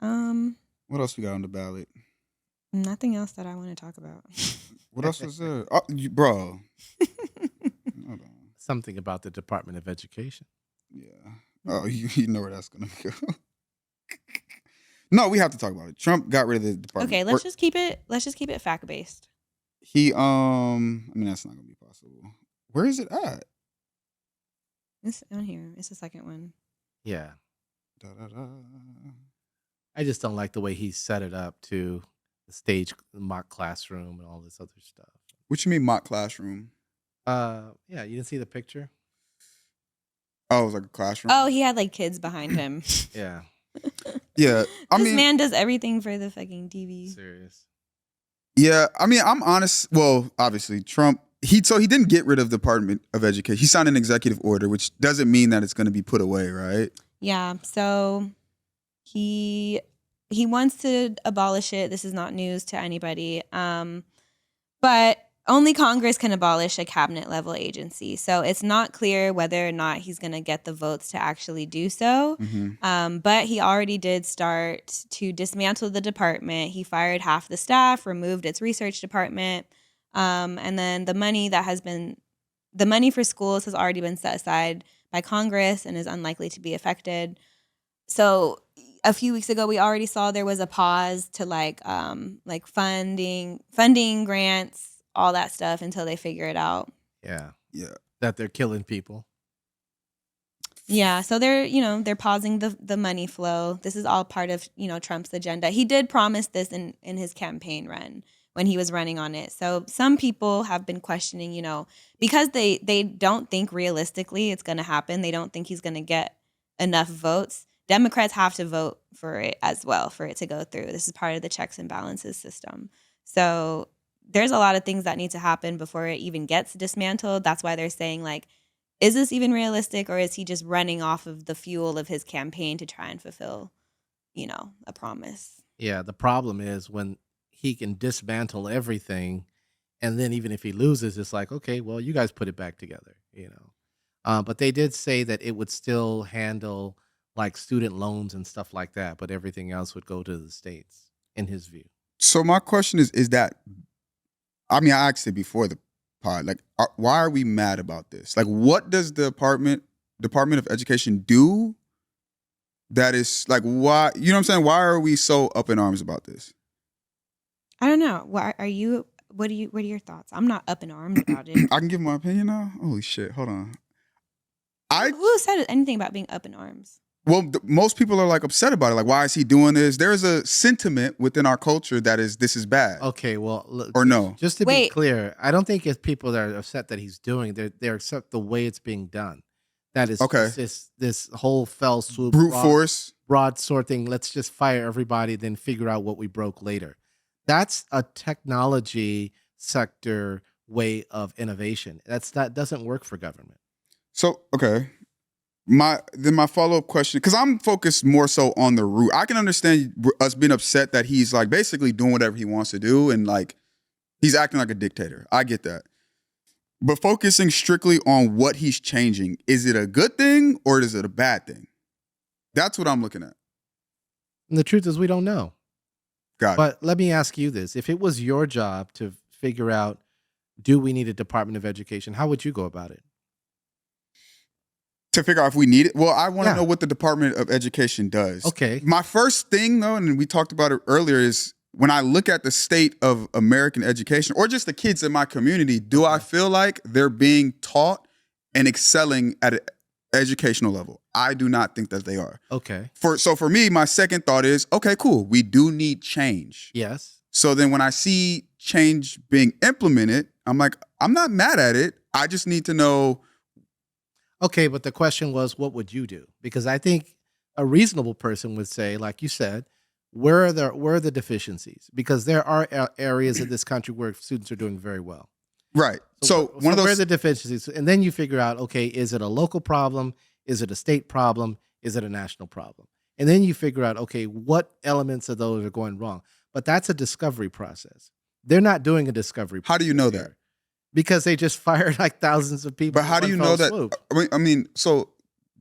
What else we got on the ballot? Nothing else that I want to talk about. What else is there? Oh, bro. Hold on. Something about the Department of Education. Yeah. Oh, you know where that's gonna go. No, we have to talk about it. Trump got rid of the department. Okay, let's just keep it fact based. He I mean that's not gonna be possible. Where is it at? It's on here. It's the second one. Yeah. Da, da, da. I just don't like the way he set it up to the stage mock classroom and all this other stuff. What you mean mock classroom? Yeah, you didn't see the picture? Oh, it was like a classroom. Oh, he had like kids behind him. Yeah. Yeah. This man does everything for the fucking TV. Serious. Yeah, I mean, I'm honest. Well, obviously, Trump, he didn't get rid of the Department of Education. He signed an executive order, which doesn't mean that it's going to be put away, right? Yeah, so he wants to abolish it. This is not news to anybody. But only Congress can abolish a cabinet level agency. So it's not clear whether or not he's going to get the votes to actually do so. Mm-hmm. But he already did start to dismantle the department. He fired half the staff, removed its research department. And then the money for schools has already been set aside by Congress and is unlikely to be affected. So a few weeks ago, we already saw there was a pause to like funding grants, all that stuff until they figure it out. Yeah. Yeah. That they're killing people. Yeah. So they're pausing the money flow. This is all part of, Trump's agenda. He did promise this in his campaign run when he was running on it. So some people have been questioning, because they don't think realistically it's going to happen. They don't think he's going to get enough votes. Democrats have to vote for it as well for it to go through. This is part of the checks and balances system. So there's a lot of things that need to happen before it even gets dismantled. That's why they're saying, like, is this even realistic, or is he just running off of the fuel of his campaign to try and fulfill, a promise? Yeah, the problem is when he can dismantle everything, and then even if he loses, it's like, okay, well, you guys put it back together, But they did say that it would still handle like student loans and stuff like that, but everything else would go to the states, in his view. So my question is that, I mean, I asked it before the pod, like, why are we mad about this? Like, what does the Department of Education do that is like, why, you know what I'm saying? Why are we so up in arms about this? I don't know. What are your thoughts? I'm not up in arms about it. I can give my opinion now? Holy shit, hold on. Who said anything about being up in arms? Well, most people are like upset about it. Like, why is he doing this? There's a sentiment within our culture that this is bad. Okay, well, look, or no. Just to be clear, I don't think it's people that are upset that he's doing. They're upset the way it's being done. That is okay. This whole fell swoop, brute force, broad sort thing. Let's just fire everybody, then figure out what we broke later. That's a technology sector way of innovation. That doesn't work for government. So okay. My follow-up question, because I'm focused more so on the root. I can understand us being upset that he's like basically doing whatever he wants to do and like he's acting like a dictator. I get that. But focusing strictly on what he's changing, is it a good thing or is it a bad thing? That's what I'm looking at. And the truth is we don't know. Got it. But let me ask you this. If it was your job to figure out, do we need a Department of Education, how would you go about it? To figure out if we need it? Well, I want to know what the Department of Education does. Okay. My first thing, though, and we talked about it earlier, is when I look at the state of American education or just the kids in my community, do I feel like they're being taught and excelling at an educational level? I do not think that they are. Okay. So for me, my second thought is, okay, cool. We do need change. Yes. So then when I see change being implemented, I'm like, I'm not mad at it. I just need to know. Okay, but the question was, what would you do? Because I think a reasonable person would say, like you said, where are the deficiencies? Because there are areas of this country where students are doing very well. Right. So one of those. Where are the deficiencies? And then you figure out, okay, is it a local problem? Is it a state problem? Is it a national problem? And then you figure out, okay, what elements of those are going wrong? But that's a discovery process. They're not doing a discovery process. How do you know that? Because they just fired like thousands of people. But how do you know that? Swoop. I mean, so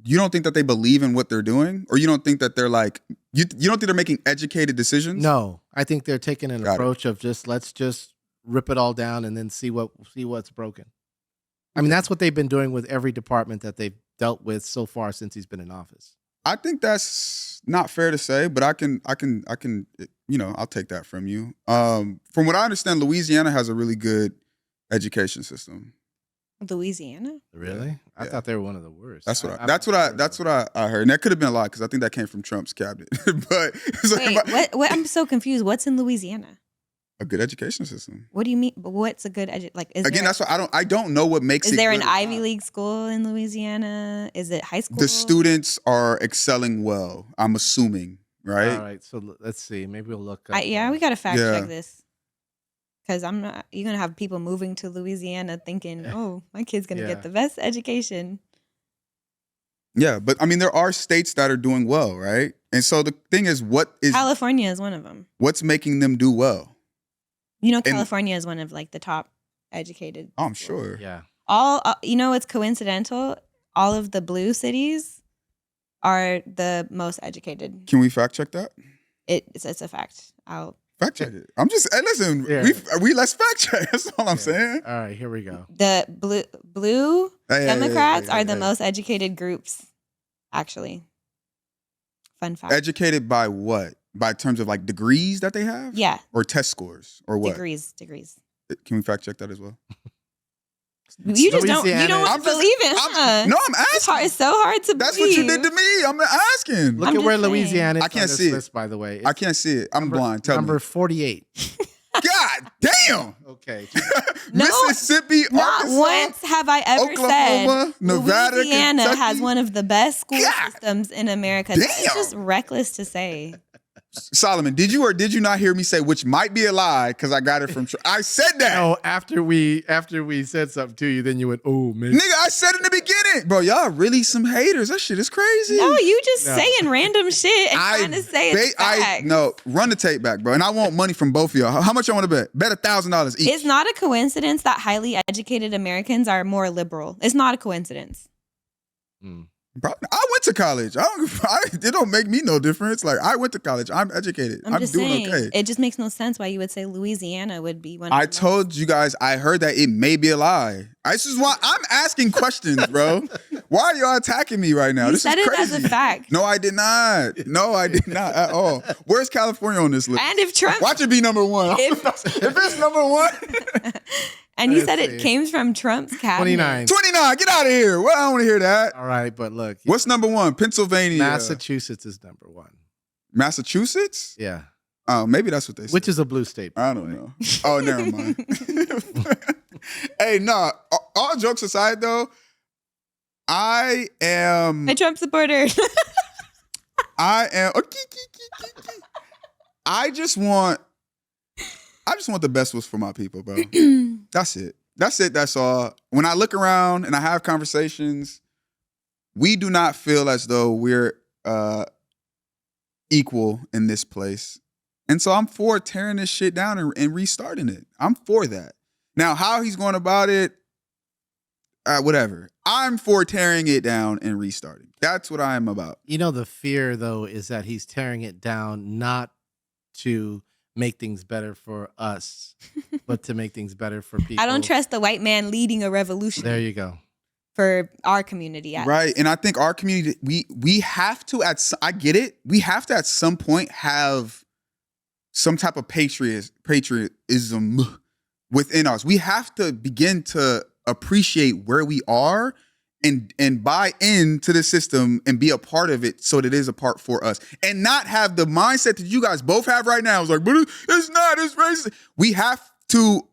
you don't think that they believe in what they're doing? Or you don't think that they're like, you don't think they're making educated decisions? No, I think they're taking an approach of let's just rip it all down and then see what's broken. I mean, that's what they've been doing with every department that they've dealt with so far since he's been in office. I think that's not fair to say, but I can, I'll take that from you. From what I understand, Louisiana has a really good education system. Louisiana? Really? I thought they were one of the worst. That's what I heard, and that could have been a lie because I think that came from Trump's cabinet. But wait, what? I'm so confused. What's in Louisiana? A good education system. What do you mean? But what's a good that's what I don't know what makes it. Is there an good Ivy League school in Louisiana? Is it high school? The students are excelling well, I'm assuming, right? All right, so let's see. Maybe we'll look up. we got to fact check this. Because you're going to have people moving to Louisiana thinking, oh, my kid's going to get the best education. Yeah, but I mean, there are states that are doing well, right? And so the thing is, California is one of them. What's making them do well? California is one of like the top educated. Oh, I'm sure. Yeah. It's coincidental. All of the blue cities are the most educated. Can we fact check that? It's a fact. I'll fact check it. I'm just, hey, listen, we let's fact check. That's all I'm saying. All right, here we go. The blue Democrats are the most educated groups, actually. Fun fact. Educated by what? By terms of like degrees that they have? Yeah. Or test scores? Or what? Degrees. Can we fact check that as well? You don't believe it, huh? No, I'm asking. It's so hard to believe. That's what you did to me. I'm asking. Look at where Louisiana is. I can't see it. List, by the way. I can't see it. I'm blind. Tell me. Number 48. God damn. Okay. Mississippi, not Arkansas, once have I ever Oklahoma, said Nevada, Louisiana Kentucky has one of the best school systems in America. It's just reckless to say. Solomon, did you or did you not hear me say, which might be a lie because I got it from I said that. No, after we said something to you, then you went, oh man. Nigga, I said in the beginning. Bro, y'all really some haters. That shit is crazy. No, you just saying random shit and trying to say it's facts. No, run the tape back, bro. And I want money from both of y'all. How much I want to bet? Bet $1,000 each. It's not a coincidence that highly educated Americans are more liberal. It's not a coincidence. Bro, I went to college. It don't make me no difference. Like, I went to college. I'm educated. I'm just doing saying, okay. It just makes no sense why you would say Louisiana would be one. I told you guys, I heard that it may be a lie. This is why I'm asking questions, bro. Why are y'all attacking me right now? You this said is it crazy. as a fact. No, I did not. No, I did not at all. Where's California on this list? And if Trump, watch it be number one. If it's number one. And you said it came from Trump's cabinet. 29. Get out of here. Well, I don't want to hear that. All right, but look. What's number one? Pennsylvania. Massachusetts is number one. Massachusetts? Yeah. Oh, maybe that's what they said. Which is a blue state. I don't know. Oh, never mind. Hey, no. All jokes aside, though, I am a Trump supporter. I am. I just want the best was for my people, bro. That's it. That's all. When I look around and I have conversations, we do not feel as though we're equal in this place. And so I'm for tearing this shit down and restarting it. I'm for that. Now, how he's going about it, whatever. I'm for tearing it down and restarting. That's what I am about. You know, the fear, though, is that he's tearing it down not to make things better for us, but to make things better for people. I don't trust the white man leading a revolution. There you go. For our community. Right. And I think our community, we have to, I get it. We have to at some point have some type of patriotism within us. We have to begin to appreciate where we are and buy into the system and be a part of it so that it is a part for us. And not have the mindset that you guys both have right now. It's like, but it's not, it's racist. We have to,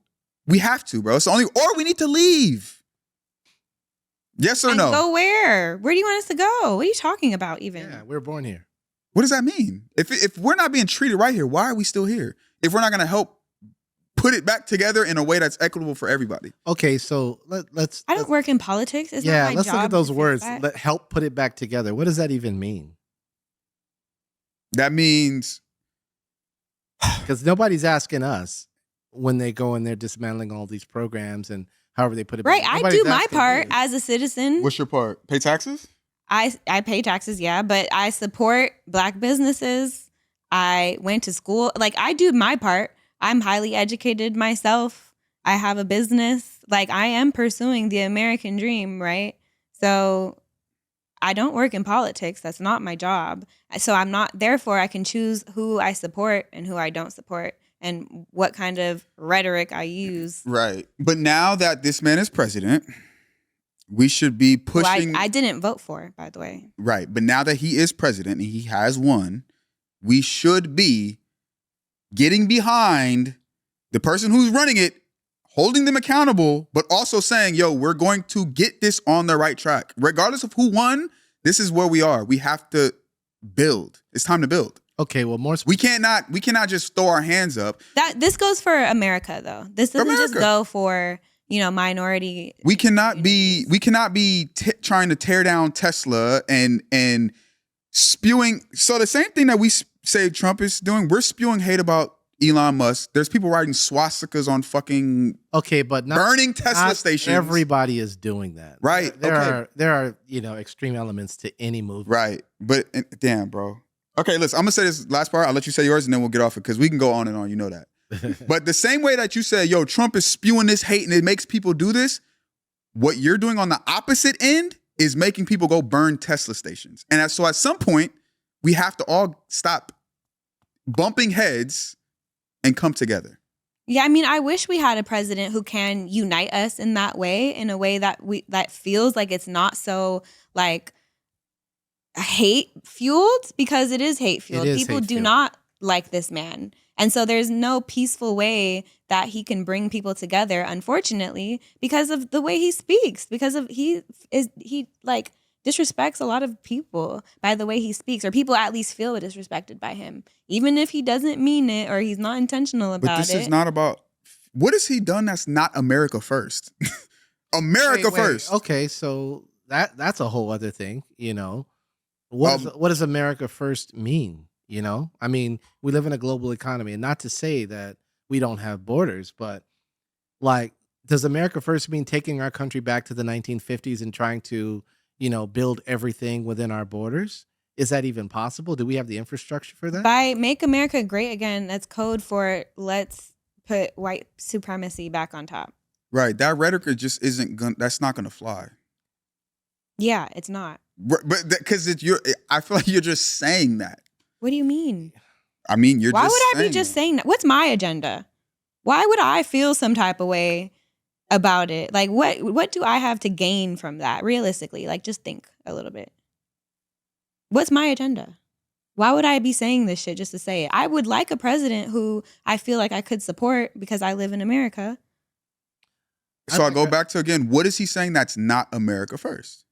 bro. It's the only, or we need to leave. Yes or no? Go where? Where do you want us to go? What are you talking about even? Yeah, we're born here. What does that mean? If we're not being treated right here, why are we still here? If we're not going to help put it back together in a way that's equitable for everybody. Okay, so let's. I don't work in politics. It's not my let's job look at those words. Help put it back together. What does that even mean? That means because nobody's asking us when they go and they're dismantling all these programs and however they put it right. back. I do my part as a citizen. What's your part? Pay taxes? I pay taxes, yeah, but I support Black businesses. I went to school. Like, I do my part. I'm highly educated myself. I have a business. like I am pursuing the American dream, right? So I don't work in politics. That's not my job. So I'm not, therefore I can choose who I support and who I don't support and what kind of rhetoric I use. Right. But now that this man is president, we should be pushing. I didn't vote for, by the way. Right. But now that he is president and he has won, we should be getting behind the person who's running it, holding them accountable, but also saying, yo, we're going to get this on the right track. Regardless of who won, this is where we are. We have to build. It's time to build. Okay, well, we cannot just throw our hands up. This goes for America, though. This doesn't just go for, minority. We cannot be trying to tear down Tesla and spewing. So the same thing that we say Trump is doing, we're spewing hate about Elon Musk. There's people writing swastikas on fucking but burning Tesla stations. Everybody is doing that, right? There are extreme elements to any movement, right? But damn, bro. Okay, listen. I'm gonna say this last part. I'll let you say yours, and then we'll get off it because we can go on and on. You know that. But the same way that you said, yo, Trump is spewing this hate and it makes people do this. What you're doing on the opposite end is making people go burn Tesla stations, and so at some point we have to all stop bumping heads and come together. Yeah, I mean, I wish we had a president who can unite us in that way, in a way that feels like it's not so like hate fueled, because it is hate fueled. People do not like this man. And so there's no peaceful way that he can bring people together, unfortunately, because of the way he speaks, because of he disrespects a lot of people by the way he speaks, or people at least feel disrespected by him, even if he doesn't mean it or he's not intentional about it. But this is not about, what has he done that's not America first? America first. Okay, so that's a whole other thing, What does America first mean? I mean, we live in a global economy, and not to say that we don't have borders, but like, does America first mean taking our country back to the 1950s and trying to build everything within our borders? Is that even possible? Do we have the infrastructure for that? By Make America Great Again, that's code for let's put white supremacy back on top. Right. That rhetoric just that's not going to fly. Yeah, it's not. But because I feel like you're just saying that. What do you mean? I mean, Why would I be just saying that? What's my agenda? Why would I feel some type of way about it? Like, what do I have to gain from that, realistically? Like, just think a little bit. What's my agenda? Why would I be saying this shit just to say it? I would like a president who I feel like I could support because I live in America. So I go back to, again, what is he saying that's not America first?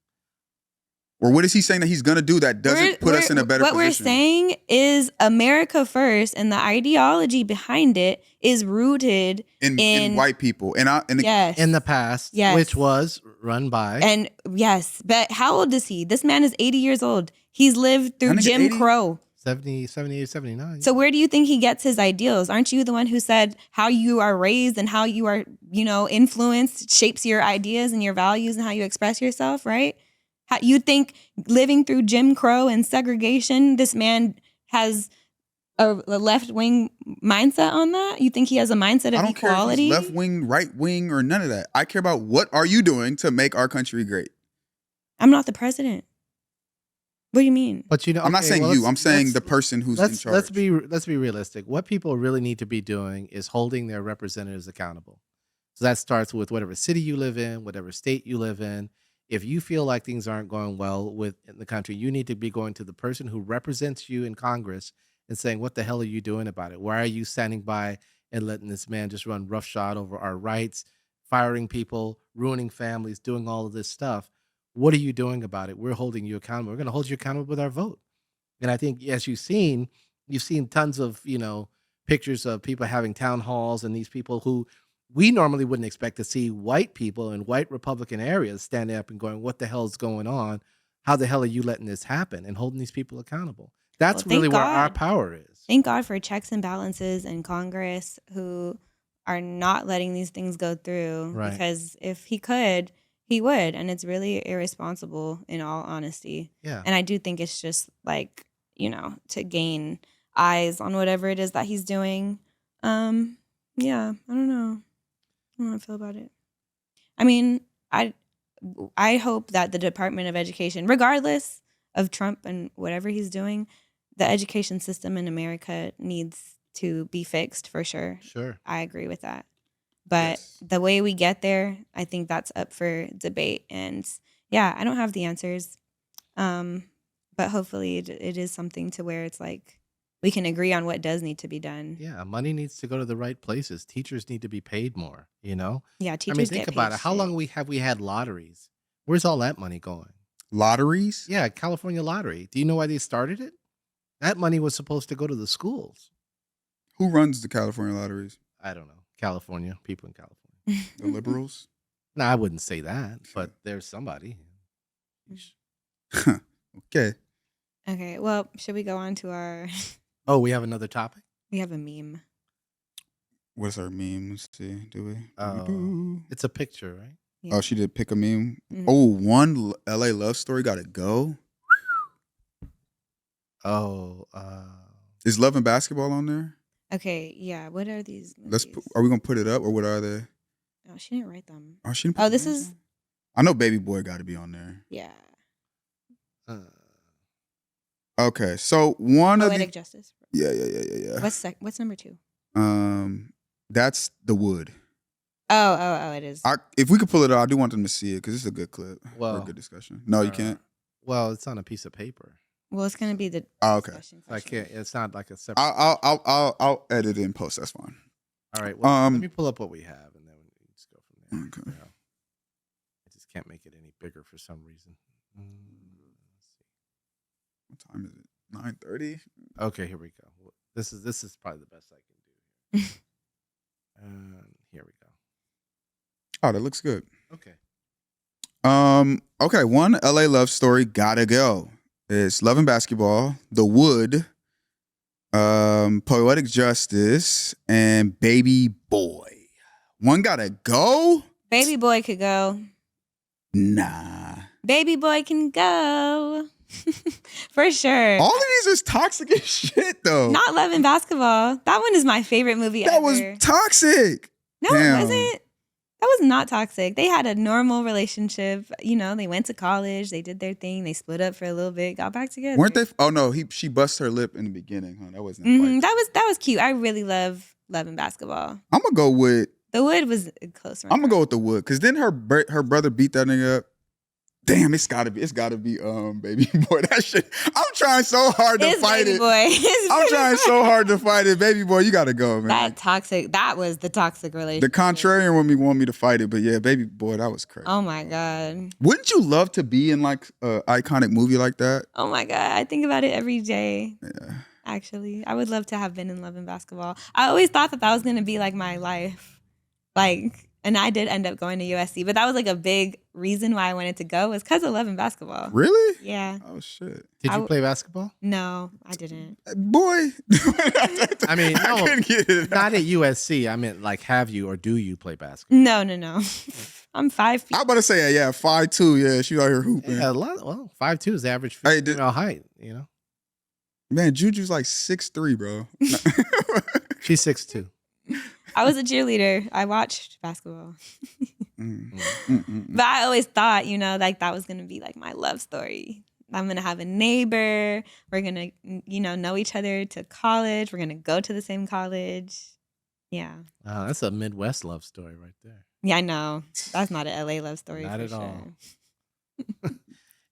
Or what is he saying that he's going to do that doesn't put us in a better position? What we're saying is America first, and the ideology behind it is rooted in white people. In the past, which was run by. And yes, but how old is he? This man is 80 years old. He's lived through Jim Crow. 70, 78, 79. So where do you think he gets his ideals? Aren't you the one who said how you are raised and how you are, influenced shapes your ideas and your values and how you express yourself, right? You think living through Jim Crow and segregation, this man has a left-wing mindset on that? You think he has a mindset of equality? I don't care if he's left-wing, right-wing, or none of that. I care about what are you doing to make our country great? I'm not the president. What do you mean? But I'm not saying you. I'm saying the person who's in charge. Let's be realistic. What people really need to be doing is holding their representatives accountable. So that starts with whatever city you live in, whatever state you live in. If you feel like things aren't going well in the country, you need to be going to the person who represents you in Congress and saying, what the hell are you doing about it? Why are you standing by and letting this man just run roughshod over our rights, firing people, ruining families, doing all of this stuff? What are you doing about it? We're holding you accountable. We're going to hold you accountable with our vote. And I think, as you've seen tons of, pictures of people having town halls, and these people who we normally wouldn't expect to see white people in white Republican areas standing up and going, what the hell is going on? How the hell are you letting this happen? And holding these people accountable. That's really where our power is. Thank God for checks and balances in Congress who are not letting these things go through. Right. Because if he could, he would. And it's really irresponsible, in all honesty. Yeah. And I do think it's just like, to gain eyes on whatever it is that he's doing. Yeah, I don't know. I don't know how I feel about it. I mean, I hope that the Department of Education, regardless of Trump and whatever he's doing, the education system in America needs to be fixed for sure. Sure. I agree with that. But Yes. the way we get there, I think that's up for debate. And yeah, I don't have the answers. But hopefully it is something to where it's like we can agree on what does need to be done. Yeah, money needs to go to the right places. Teachers need to be paid more, you know? Yeah, I teachers mean, get think paid about it. How shit. long have we had lotteries? Where's all that money going? Lotteries? Yeah, California lottery. Do you know why they started it? That money was supposed to go to the schools. Who runs the California lotteries? I don't know. California, people in California. The liberals? No, I wouldn't say that, but there's somebody. Okay. Okay, well, should we go on to our... Oh, we have another topic? We have a meme. What's our meme? Let's see. Do we? Oh, it's a picture, right? Yeah. Oh, she did pick a meme. Mhm. Oh, one LA love story got to go. Oh, Is Love and Basketball on there? Okay, yeah. What are these Let's. movies? Are we gonna put it up or what are they? Oh, she didn't write them. Oh, she didn't Oh, put this the is... names on? I know Baby Boy got to be on there. Yeah. Okay, so one of Poetic the Justice. yeah. What's number 2? That's The Wood. Oh, it is. If we could pull it up, I do want them to see it because it's a good clip or Well, a good discussion. No, you can't. Well, it's on a piece of paper. Well, it's gonna be the Oh, okay. discussion So I question. can't. It's not like a separate. I'll edit it in post. That's fine. All right. Well, let me pull up what we have, and then we just go from there. Okay. Yeah. I just can't make it any bigger for some reason. Let's see. What time is it? 9:30. Okay, here we go. This is probably the best I can do. Here we go. Oh, that looks good. Okay. Okay, one LA love story gotta go. It's Love and Basketball, The Wood, Poetic Justice, and Baby Boy. One gotta go? Baby Boy could go. Nah. Baby Boy can go. For sure. All of these is toxic as shit, though. Not Love and Basketball. That one is my favorite movie that ever. was toxic. No, Damn. it wasn't. That was not toxic. They had a normal relationship. You know, they went to college. They did their thing. They split up for a little bit. Got back together. Weren't they? Oh no, she busted her lip in the beginning, huh? That wasn't. That was cute. I really love Love and Basketball. I'm gonna go with. The Wood was a close one. I'm gonna go with The Wood because then her brother beat that nigga up. Damn, it's gotta be Baby Boy. That shit. I'm trying so hard to It's fight Baby it. Boy. It's I'm Baby trying Boy. so hard to fight it. Baby Boy, you gotta go, man. That was the toxic relationship. The contrarian want me to fight it, but yeah, Baby Boy, that was crazy. Oh my God. Wouldn't you love to be in like an iconic movie like that? Oh my God. I think about it every day. Yeah. Actually, I would love to have been in Love and Basketball. I always thought that was going to be like my life. And I did end up going to USC, but that was like a big reason why I wanted to go was because of Love and Basketball. Really? Yeah. Oh shit. Did you play basketball? No, I didn't. Boy. I mean, I no, couldn't get it. not at USC. I meant like, have you or do you play basketball? No. I'm 5 feet. I'm about to say, yeah, 5'2". Yeah, she out here hooping. Yeah, a lot. Well, 5'2" is the average Hey, female height. You know, Man, Juju's like 6'3", bro. she's 6'2". I was a cheerleader. I watched basketball. Mm. But I always thought, like that was going to be like my love story. I'm going to have a neighbor. We're going to, know each other to college. We're going to go to the same college. Yeah. That's a Midwest love story right there. Yeah, I know. That's not an LA love story. Not for at sure. all.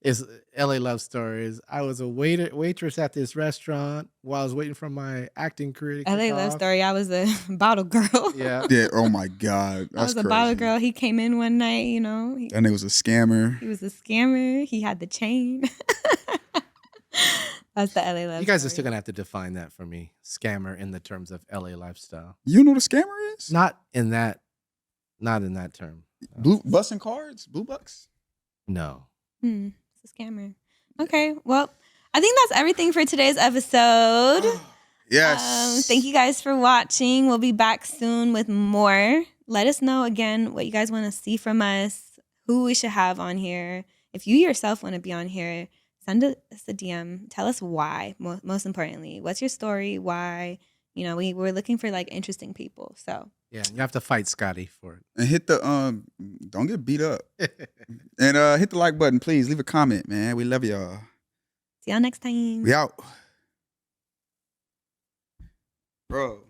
It's LA love stories. I was a waitress at this restaurant while I was waiting for my acting career to LA kick love off. story. I was a bottle girl. Yeah. Yeah, oh my God. I was That's a bottle crazy. girl. He came in one night, He That nigga was a scammer. was a scammer. He had the chain. That's the LA love You guys are story. still gonna have to define that for me. Scammer in the terms of LA lifestyle. You know what a scammer is? Not in that term. Blue busting cards? Blue bucks? No. It's a scammer. Okay, well, I think that's everything for today's episode. Yes. Thank you guys for watching. We'll be back soon with more. Let us know again what you guys want to see from us, who we should have on here. If you yourself want to be on here, send us a DM. Tell us why, most importantly. What's your story? Why? We're looking for like interesting people. So Yeah, you have to fight Scottie for it. And hit the don't get beat up. And hit the like button, please. Leave a comment, man. We love y'all. See y'all next time. We out. Bro.